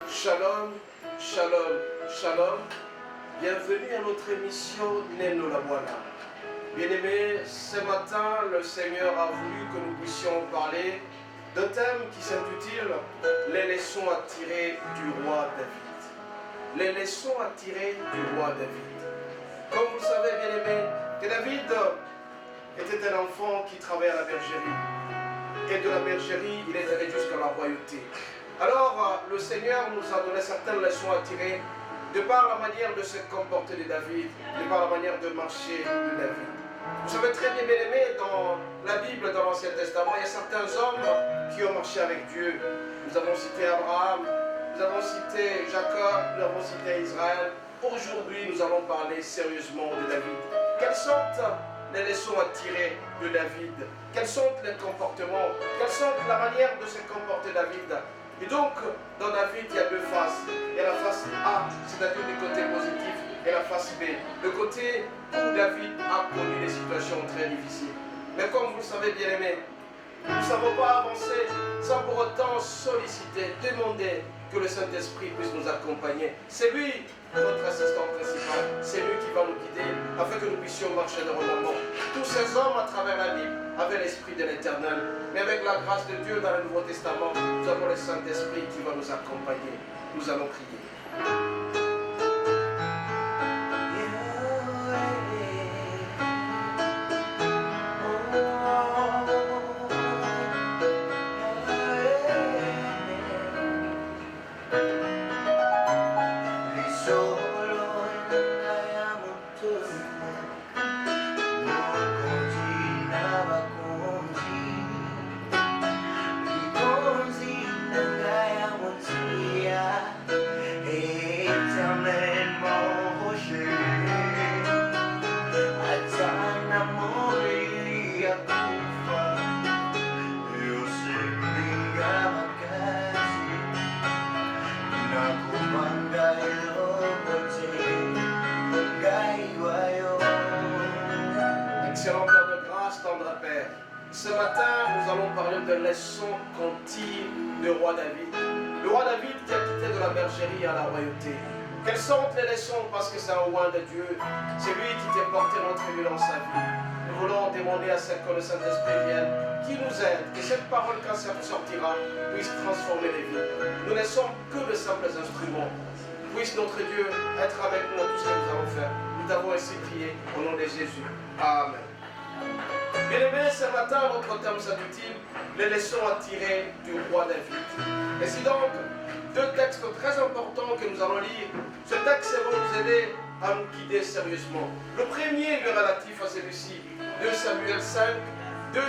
Shalom, shalom, shalom. Bienvenue à notre émission Neno la Voilà. Bien-aimés, ce matin, le Seigneur a voulu que nous puissions parler d'un thème qui s'intitule Les leçons à tirer du roi David. Les leçons à tirer du roi David. Comme vous le savez, bien-aimés, que David était un enfant qui travaillait à la bergerie. Et de la bergerie, il est allé jusqu'à la royauté. Alors, le Seigneur nous a donné certaines leçons à tirer de par la manière de se comporter de David, de par la manière de marcher de David. Vous savez très bien, bien-aimés, dans la Bible, dans l'Ancien Testament, il y a certains hommes qui ont marché avec Dieu. Nous avons cité Abraham, nous avons cité Jacob, nous avons cité Israël. Aujourd'hui, nous allons parler sérieusement de David. Quelles sont les leçons à tirer de David? Quels sont les comportements? Quelle sont la manière de se comporter David? Et donc, dans David, il y a deux faces. Il y a la face A, c'est-à-dire du côté positif, et la face B, le côté où David a connu des situations très difficiles. Mais comme vous le savez, bien aimés, nous ne savons pas avancer sans pour autant solliciter, demander que le Saint-Esprit puisse nous accompagner. C'est lui, notre assistant principal, c'est lui qui va nous guider afin que nous puissions marcher normalement. Tous ces hommes à travers la Bible avaient l'Esprit de l'Éternel. Mais avec la grâce de Dieu dans le Nouveau Testament, nous avons le Saint-Esprit qui va nous accompagner. Nous allons prier. Ce matin, nous allons parler de leçons qu'on tire du roi David. Le roi David qui a quitté de la bergerie à la royauté. Quelles sont les leçons? Parce que c'est un roi de Dieu. C'est lui qui t'a porté notre vie dans sa vie. Nous voulons demander à ce que le Saint-Esprit vienne, qui nous aide, que cette parole quand ça sortira puisse transformer les vies. Nous ne sommes que de simples instruments. Puisse notre Dieu être avec nous dans tout ce que nous allons faire. Nous t'avons ainsi prié au nom de Jésus. Amen. Bien-aimés, ce matin, notre thème s'intitule Les leçons à tirer du roi David. Et c'est donc deux textes très importants que nous allons lire. Ce texte va nous aider à nous guider sérieusement. Le premier est relatif à celui-ci, 2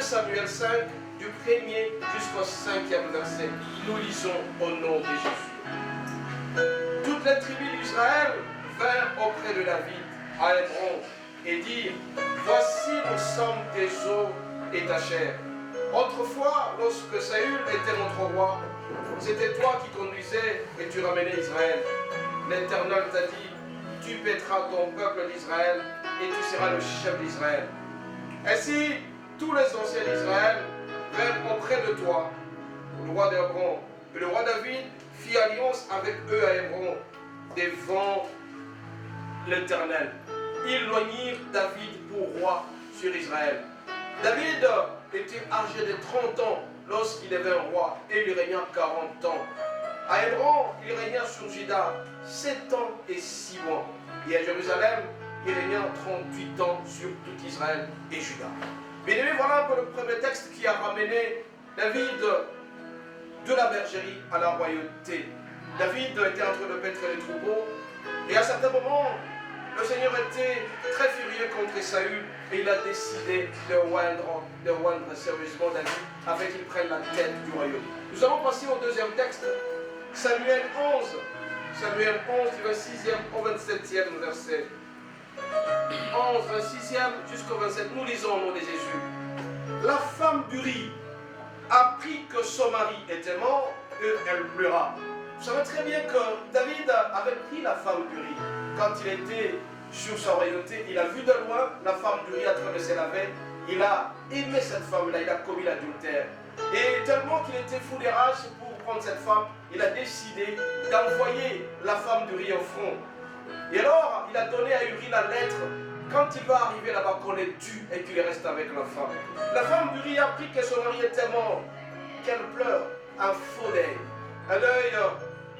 Samuel 5, du premier jusqu'au 5e verset. Nous lisons au nom de Jésus. Toutes les tribus d'Israël vinrent auprès de David à Hébron et dirent: Voici, nous sommes tes os et ta chair. Autrefois, lorsque Saül était notre roi, c'était toi qui conduisais et tu ramenais Israël. L'Éternel t'a dit: Tu paîtras ton peuple d'Israël et tu seras le chef d'Israël. Ainsi, tous les anciens d'Israël vinrent auprès de toi, le roi d'Hébron. Et le roi David fit alliance avec eux à Hébron devant l'Éternel. Ils loignirent David pour roi sur Israël. David était âgé de 30 ans lorsqu'il devint roi et il régna 40 ans. À Hébron, il régna sur Juda 7 ans et 6 mois. Et à Jérusalem, il régna 38 ans sur tout Israël et Juda. Bien aimé, voilà un peu le premier texte qui a ramené David de la bergerie à la royauté. David était en train de paître les troupeaux et à certains moments, le Seigneur était très furieux contre Saül et il a décidé de oindre sérieusement David afin qu'il prenne la tête du royaume. Nous allons passer au deuxième texte, Samuel 11, du 26e au 27e verset. 11, 26e jusqu'au 27, nous lisons au nom de Jésus. La femme d'Uri apprit que son mari était mort et elle pleura. Vous savez très bien que David avait pris la femme d'Uri. Quand il était sur sa royauté, il a vu de loin la femme d'Uri en train de se laver. Il a aimé cette femme-là, il a commis l'adultère. Et tellement qu'il était fou des rages pour prendre cette femme, il a décidé d'envoyer la femme d'Uri au front. Et alors, il a donné à Uri la lettre. Quand il va arriver là-bas, qu'on les tue et qu'il reste avec la femme. La femme d'Uri a appris que son mari était mort, qu'elle pleure, un faux deuil. Un deuil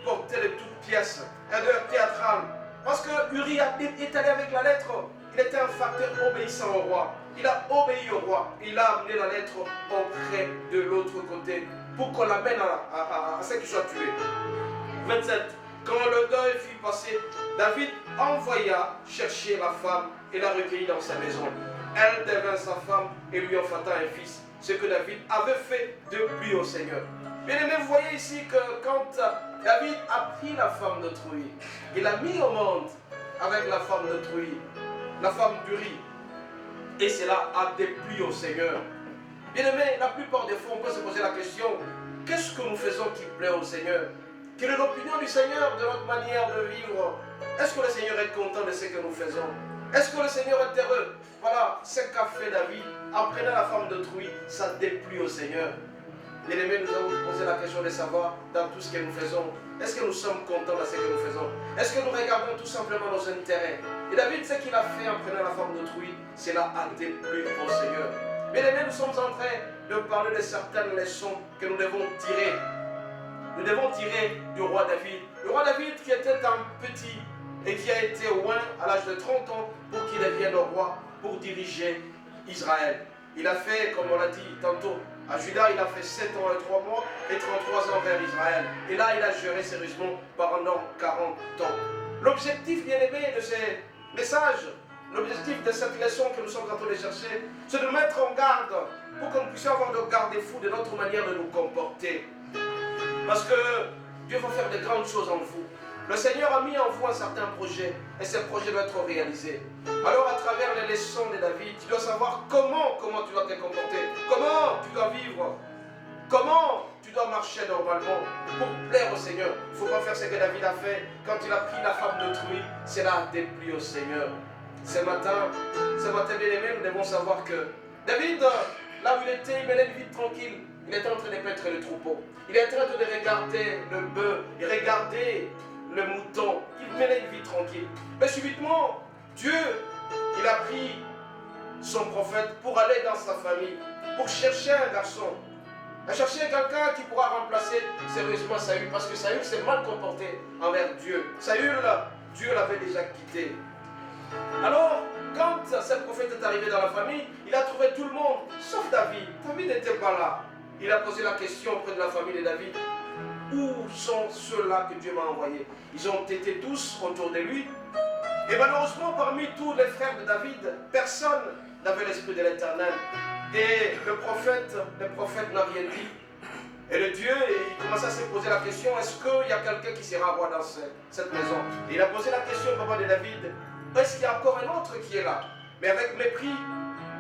porté de toutes pièces, un deuil théâtral. Parce que Uri est allé avec la lettre. Il était un facteur obéissant au roi. Il a obéi au roi. Il a amené la lettre auprès de l'autre côté pour qu'on l'amène à ce qu'il soit tué. 27. Quand le deuil fut passé, David envoya chercher la femme et la recueillit dans sa maison. Elle devint sa femme et lui enfanta un fils, ce que David avait fait depuis au Seigneur. Bien aimé, vous voyez ici que quand David a pris la femme d'autrui, il a mis au monde avec la femme d'autrui, la femme d'Uri. Et cela a déplu au Seigneur. Bien aimé, la plupart des fois, on peut se poser la question, qu'est-ce que nous faisons qui plaît au Seigneur? Quelle est l'opinion du Seigneur de notre manière de vivre? Est-ce que le Seigneur est content de ce que nous faisons? Est-ce que le Seigneur est heureux? Voilà, ce qu'a fait David en prenant la femme d'autrui, ça déplut au Seigneur. Bien aimé, nous avons posé la question de savoir dans tout ce que nous faisons, est-ce que nous sommes contents de ce que nous faisons? Est-ce que nous regardons tout simplement nos intérêts? Et David, ce qu'il a fait en prenant la femme d'autrui, cela a déplu au Seigneur. Bien aimé, nous sommes en train de parler de certaines leçons que nous devons tirer. Nous devons tirer du roi David. Le roi David qui était un petit et qui a été oint à l'âge de 30 ans pour qu'il devienne le roi, pour diriger Israël. Il a fait, comme on l'a dit tantôt, à Juda, il a fait 7 ans et 3 mois et 33 ans vers Israël. Et là, il a géré sérieusement pendant 40 ans. L'objectif, bien aimé, de ces messages, l'objectif de cette leçon que nous sommes en train de chercher, c'est de mettre en garde pour que nous puissions avoir de garde-fous de notre manière de nous comporter. Parce que Dieu va faire de grandes choses en vous. Le Seigneur a mis en vous un certain projet et ce projet doit être réalisé. Alors à travers les leçons de David, tu dois savoir comment tu dois te comporter, comment tu dois vivre, comment tu dois marcher normalement pour plaire au Seigneur. Il ne faut pas faire ce que David a fait quand il a pris la femme d'autrui, cela a déplu au Seigneur. Ce matin bien aimé, nous devons savoir que David, là où il était, il menait une vie tranquille. Il était en train de paître le troupeau. Il était en train de regarder le bœuf, il regardait le mouton. Il menait une vie tranquille. Mais subitement, Dieu, il a pris son prophète pour aller dans sa famille, pour chercher un garçon, à chercher quelqu'un qui pourra remplacer sérieusement Saül, parce que Saül s'est mal comporté envers Dieu. Saül, Dieu l'avait déjà quitté. Alors, quand ce prophète est arrivé dans la famille, il a trouvé tout le monde, sauf David. David n'était pas là. Il a posé la question auprès de la famille de David. Où sont ceux-là que Dieu m'a envoyés? Ils ont été tous autour de lui. Et malheureusement, parmi tous les frères de David, personne n'avait l'esprit de l'Éternel. Et le prophète n'a rien dit. Et le Dieu, il commençait à se poser la question, est-ce qu'il y a quelqu'un qui sera roi dans cette maison? Et il a posé la question au papa de David, est-ce qu'il y a encore un autre qui est là? Mais avec mépris,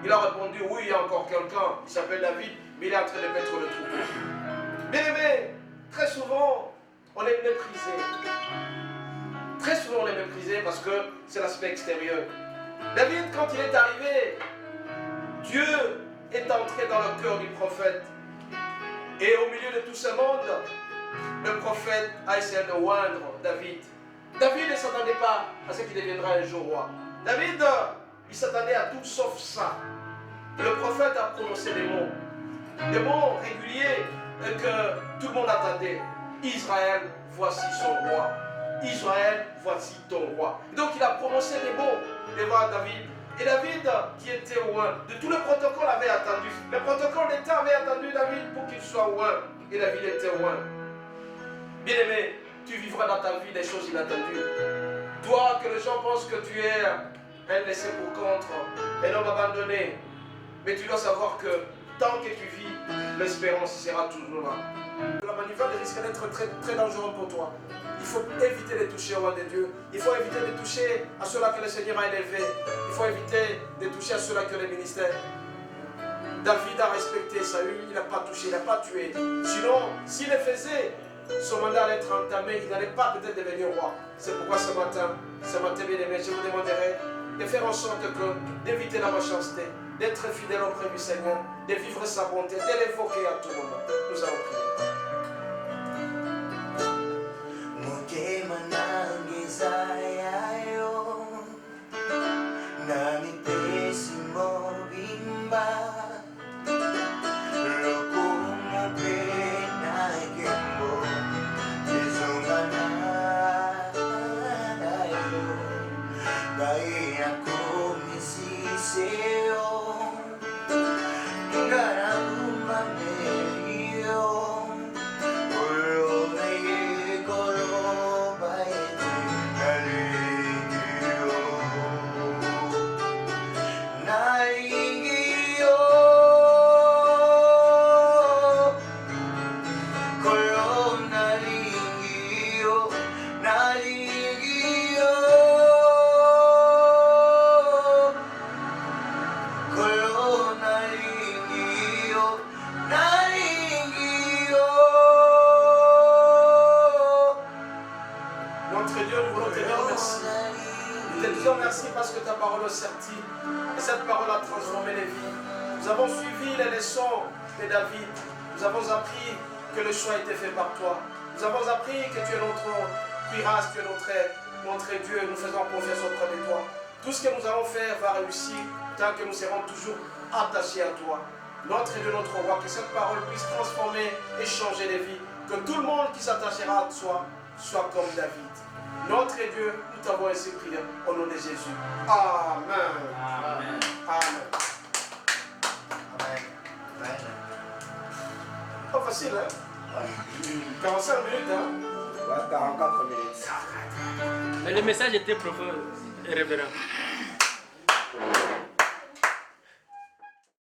il a répondu, oui, il y a encore quelqu'un, il s'appelle David, mais il est en train de mettre le troupeau. Bien aimé, très souvent, on est méprisé. Très souvent, on est méprisé parce que c'est l'aspect extérieur. David, quand il est arrivé, Dieu est entré dans le cœur du prophète. Et au milieu de tout ce monde, le prophète a essayé de oindre David. David ne s'attendait pas à ce qu'il deviendra un jour roi. David, il s'attendait à tout sauf ça. Le prophète a prononcé des mots réguliers et que tout le monde attendait. Israël, voici son roi. Israël, voici ton roi. Donc il a prononcé des mots devant David. Et David, qui était oint, de tout le protocole avait attendu. Le protocole d'État avait attendu David pour qu'il soit oint. Et David était oint. Bien-aimé, tu vivras dans ta vie des choses inattendues. Toi, que les gens pensent que tu es un laissé pour compte, un homme abandonné. Mais tu dois savoir que tant que tu vis, l'espérance sera toujours là. La manivelle risque d'être très, très dangereux pour toi. Il faut éviter de toucher au roi de Dieu. Il faut éviter de toucher à ceux-là que le Seigneur a élevés. Il faut éviter de toucher à ceux-là qui ont les ministères. David a respecté Saül, il n'a pas touché, il n'a pas tué. Sinon, s'il le faisait, son mandat allait être entamé, il n'allait pas peut-être devenir roi. C'est pourquoi ce matin, bien aimé, je vous demanderai de faire en sorte d'éviter la méchanceté, d'être fidèle auprès du Seigneur, de vivre sa bonté, de l'évoquer à tout moment. Nous allons prier. Notre Dieu, nous voulons te dire merci. Nous te disons merci parce que ta parole est sortie et cette parole a transformé les vies. Nous avons suivi les leçons de David. Nous avons appris que le choix a été fait par toi. Nous avons appris que tu es notre cuirasse, tu es notre Dieu. Nous faisons confiance auprès de toi. Tout ce que nous allons faire va réussir tant que nous serons toujours attachés à toi. Notre Dieu, notre roi, que cette parole puisse transformer et changer les vies. Que tout le monde qui s'attachera à toi soit comme David. Notre Dieu, nous t'avons ainsi prié au nom de Jésus. Amen. Amen. Amen. Amen. Pas facile, hein? 45 minutes, hein? Ouais, 44 minutes. Mais le message était profond et révérend.